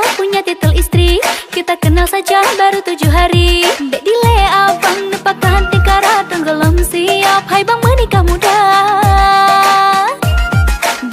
siang punya titel istri. Kita kenal saja baru 7 hari. Dek delay abang lupakan tingkara tenggelam siap. Hai bang menikah muda.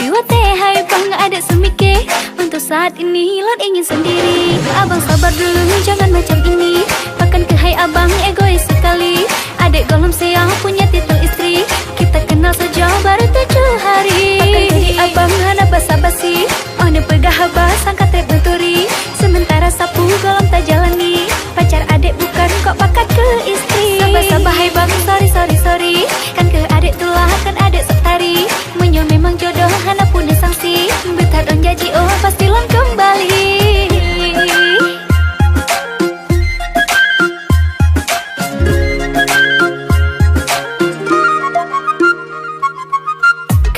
Biwa teh hai bang adik semike. Untuk saat ini Lon ingin sendiri. Abang sabar dulu jangan macam ini. Bahkan ke hai abang egois sekali. Adik golem siang punya titel istri. Kita kenal saja baru 7 hari. Bahkan jadi abang hana basa-basi. Oh ne pegah habas sangka teh benturi. Sementara sapu golem tak jalani. Pacar adik bukan kok pakat ke istri. Sabar-sabar hai bang sorry. Kan ke adik tulah kan adik setari. Menyo memang jodoh hana pun disangsi. Betat on janji oh pasti Lon kembali.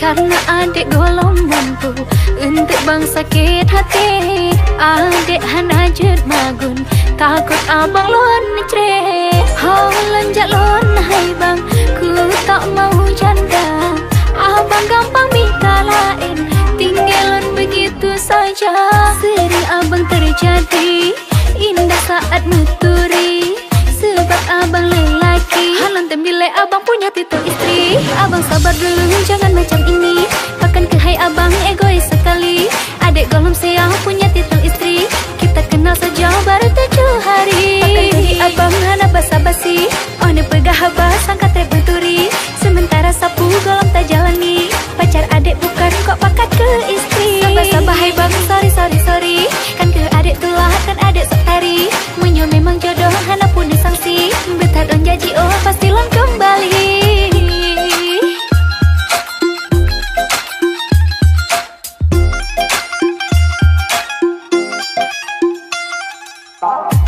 Karena adik golong mampu untuk bang sakit hati. Adik hana jet magun takut abang Lon cere. Oh lenjak Lon hai bang ku tak mau janda. Abang gampang minta lain tinggalon begitu saja. Sering abang terjadi indah saat nuturi. Sebab abang lelaki halan tembilai abang punya titel istri. Abang sabar dulu jangan macam ini. Bahkan ke hai abang egois sekali. Adik golem siang punya titel istri. Kita kenal saja baru 7 hari. Bahkan jadi abang hana basa-basi. Oh ne pegah habas sangka teh benturi. Sementara sapu golem tak jalani. Pacar adik bukan kok pakat ke istri. Sabar-sabar hai bang sorry. Kan ke adik tulah kan adik setari. Menyo memang jodoh hana pun disangsi. Betat on janji oh pasti Lon kembali.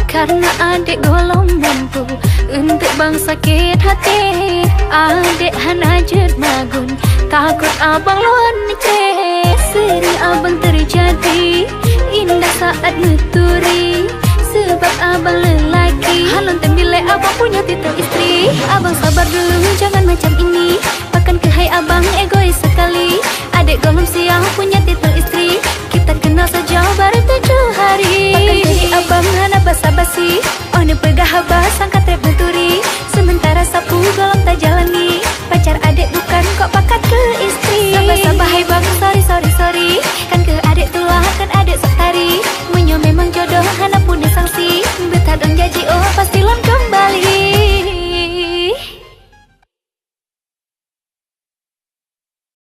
Karena adik golong mampu untuk bang sakit hati. Adik hana jet magun takut abang Lon cere. Sering abang terjadi indah saat nuturi. Sebab abang lelaki halon tembilai abang punya titel istri. Abang sabar dulu jangan macam ini. Bahkan ke hai abang egois sekali. Adik golem siang punya